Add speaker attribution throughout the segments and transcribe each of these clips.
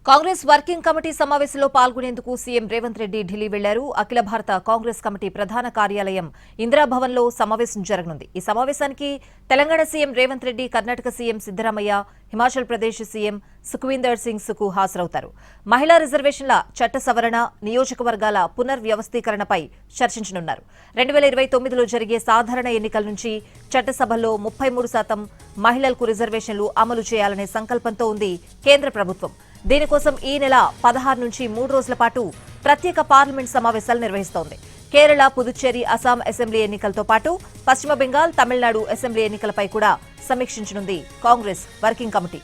Speaker 1: Congress working committee సమావేశంలో పాల్గొనేందుకు CM Revanth Reddy Delhi వెళ్లారు. అఖిల భారత కాంగ్రెస్ కమిటీ ప్రధాన కార్యాలయం ఇందిరాభవన్లో సమావేశం జరగనుంది. ఈ సమావేశానికి Telangana CM Revanth Reddy, Karnataka CM Siddaramaiah, Himachal Pradesh CM Sukhwinder Singh Sukhu హాజరవుతారు. మహిళా రిజర్వేషన్ల చట్ట సవరణ, నియోజకవర్గాల పునర్వ్యవస్థీకరణపై చర్చించనున్నారు. 2029లో జరిగే సాధారణ ఎన్నికల నుంచి చట్టసభల్లో 33% మహిళలకు రిజర్వేషన్లు అమలు చేయాలనే సంకల్పంతో ఉంది కేంద్ర ప్రభుత్వం. దీనికోసం ఈ నెల 16 నుంచి 3 రోజుల పాటు ప్రత్యేక పార్లమెంట్ సమావేశాలు నిర్వహిస్తోంది. కేరళ, పుదుచ్చేరి, అస్సాం అసెంబ్లీ ఎన్నికలతో పాటు పశ్చిమ బెంగాల్, తమిళనాడు అసెంబ్లీ ఎన్నికలపై కూడా సమీక్షించనుంది Congress working committee.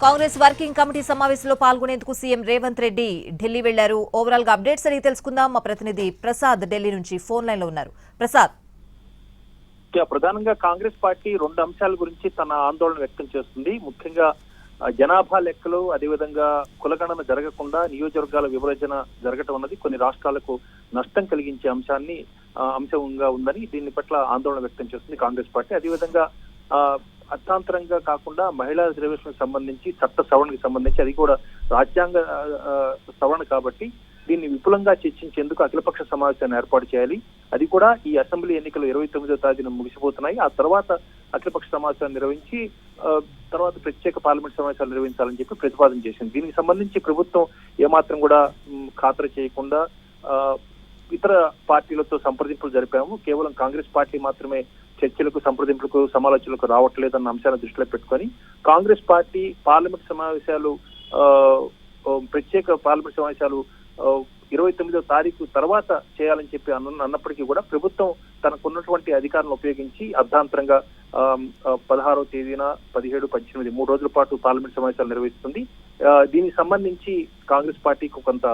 Speaker 1: Congress working committee సమావేశంలో పాల్గొనేందుకు సీఎం రేవంత్ రెడ్డి ఢిల్లీ వెళ్లారు. ఓవరాల్ గా అప్డేట్స్ అడిగి తెలుసుకుందాం. మా ప్రతినిధి ప్రసాద్ ఢిల్లీ నుంచి ఫోన్ లైన్ లో ఉన్నారు. ప్రసాద్,
Speaker 2: ప్రధానంగా కాంగ్రెస్ పార్టీ 2 అంశాల గురించి తన ఆందోళన వ్యక్తం చేస్తుంది. ముఖ్యంగా జనాభా లెక్కలు, అదేవిధంగా కులగణన జరగకుండా నియోజకవర్గాల విభజన జరగటం అన్నది కొన్ని రాష్ట్రాలకు నష్టం కలిగించే అంశంగా ఉందని దీని పట్ల ఆందోళన వ్యక్తం చేస్తుంది కాంగ్రెస్ పార్టీ. అదేవిధంగా అర్థాంతరంగా కాకుండా మహిళా రిజర్వేషన్ సంబంధించి చట్ట సవరణకు సంబంధించి అది కూడా రాజ్యాంగ సవరణ కాబట్టి దీన్ని విపులంగా చర్చించేందుకు అఖిలపక్ష సమావేశాన్ని ఏర్పాటు చేయాలి. అది కూడా ఈ అసెంబ్లీ ఎన్నికలు 29వ తేదీన ముగిసిపోతున్నాయి. ఆ తర్వాత అఖిలపక్ష సమావేశాన్ని నిర్వహించి తర్వాత ప్రత్యేక పార్లమెంట్ సమావేశాలు నిర్వహించాలని చెప్పి ప్రతిపాదన చేసింది. దీనికి సంబంధించి ప్రభుత్వం ఏమాత్రం కూడా ఖాతరు చేయకుండా ఇతర పార్టీలతో సంప్రదింపులు జరిపాము, కేవలం కాంగ్రెస్ పార్టీ మాత్రమే చర్చలకు, సంప్రదింపులకు, సమాలోచనలకు రావట్లేదన్న అంశాన్ని దృష్టిలో పెట్టుకొని కాంగ్రెస్ పార్టీ పార్లమెంట్ సమావేశాలు ప్రత్యేక పార్లమెంట్ సమావేశాలు 29వ తారీఖు తర్వాత చేయాలని చెప్పి అన్నప్పటికీ కూడా ప్రభుత్వం తనకున్నటువంటి అధికారాలను ఉపయోగించి అర్ధాంతరంగా 16వ తేదీన 17, 18 3 రోజుల పాటు పార్లమెంట్ సమావేశాలు నిర్వహిస్తుంది. దీనికి సంబంధించి కాంగ్రెస్ పార్టీకి కొంత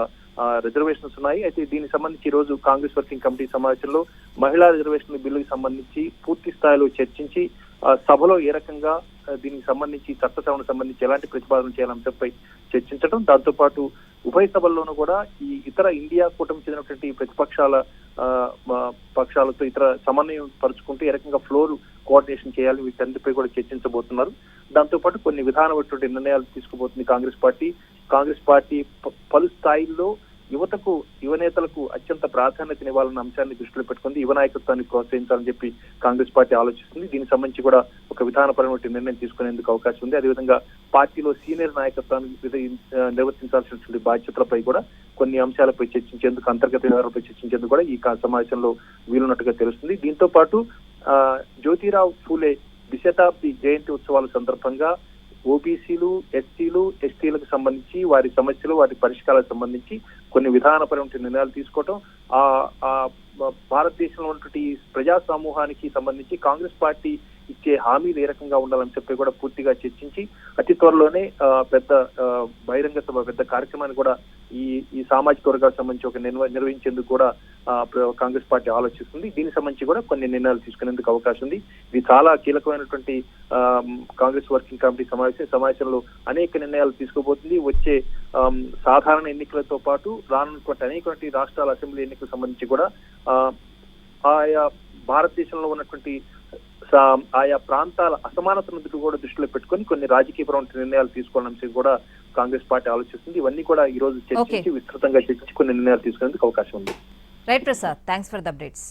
Speaker 2: రిజర్వేషన్స్ ఉన్నాయి. అయితే దీనికి సంబంధించి ఈ రోజు కాంగ్రెస్ వర్కింగ్ కమిటీ సమావేశంలో మహిళా రిజర్వేషన్ బిల్లుకి సంబంధించి పూర్తి స్థాయిలో చర్చించి సభలో ఏ రకంగా దీనికి సంబంధించి చట్ట సవరణ సంబంధించి ఎలాంటి ప్రతిపాదన చేయాలనే అంశంపై చర్చించడం, దాంతోపాటు ఉభయ సభల్లోనూ కూడా ఈ ఇతర ఇండియా కూటమి చెందినటువంటి పక్షాలతో ఇతర సమన్వయం పరుచుకుంటూ ఏ రకంగా ఫ్లోర్ కోఆర్డినేషన్ చేయాలి, వీటన్నిటిపై కూడా చర్చించబోతున్నారు. దాంతోపాటు కొన్ని విధానమైనటువంటి నిర్ణయాలు తీసుకుపోతుంది కాంగ్రెస్ పార్టీ. కాంగ్రెస్ పార్టీ పలు స్థాయిల్లో యువతకు, యువనేతలకు అత్యంత ప్రాధాన్యతనివ్వాలన్న అంశాన్ని దృష్టిలో పెట్టుకుంది. యువ నాయకత్వాన్ని ప్రోత్సహించాలని చెప్పి కాంగ్రెస్ పార్టీ ఆలోచిస్తుంది. దీనికి సంబంధించి కూడా ఒక విధానపరమైన నిర్ణయం తీసుకునేందుకు అవకాశం ఉంది. అదేవిధంగా పార్టీలో సీనియర్ నాయకత్వాన్ని నిర్వర్తించాల్సినటువంటి బాధ్యతలపై కూడా కొన్ని అంశాలపై చర్చించేందుకు, అంతర్గత వ్యవహారాలపై చర్చించేందుకు కూడా ఈ సమావేశంలో వీలున్నట్టుగా తెలుస్తుంది. దీంతో పాటు జ్యోతిరావు ఫూలే శతాబ్ది జయంతి ఉత్సవాల సందర్భంగా ఓబీసీలు, ఎస్సీలు, ఎస్టీలకు సంబంధించి వారి సమస్యలు, వారి పరిష్కారాలకు సంబంధించి కొన్ని విధానపరమైన నిర్ణయాలు తీసుకోవటం, భారతదేశంలో ఉన్నటువంటి ప్రజా సమూహానికి సంబంధించి కాంగ్రెస్ పార్టీ ఇచ్చే హామీలు ఏ రకంగా ఉండాలని చెప్పి కూడా పూర్తిగా చర్చించి అతి త్వరలోనే బహిరంగ సభ, పెద్ద కార్యక్రమాన్ని కూడా ఈ సామాజిక వర్గాలకు సంబంధించి ఒక నిర్వహించేందుకు కూడా కాంగ్రెస్ పార్టీ ఆలోచిస్తుంది. దీనికి సంబంధించి కూడా కొన్ని నిర్ణయాలు తీసుకునేందుకు అవకాశం ఉంది. ఇది చాలా కీలకమైనటువంటి కాంగ్రెస్ వర్కింగ్ కమిటీ సమావేశంలో అనేక నిర్ణయాలు తీసుకోబోతుంది. వచ్చే సాధారణ ఎన్నికలతో పాటు రానున్నటువంటి అనేక రాష్ట్రాల అసెంబ్లీ ఎన్నికలకు సంబంధించి కూడా ఆయా భారతదేశంలో ఉన్నటువంటి ఆయా ప్రాంతాల అసమానతను కూడా దృష్టిలో పెట్టుకొని కొన్ని రాజకీయపరమైన నిర్ణయాలు తీసుకోవడానికి కూడా కాంగ్రెస్ పార్టీ ఆలోచిస్తుంది. ఇవన్నీ కూడా ఈ రోజు చర్చించి విస్తృతంగా చర్చించి కొన్ని నిర్ణయాలు తీసుకునేందుకు అవకాశం ఉంది.
Speaker 1: Right Prasad, thanks for the updates.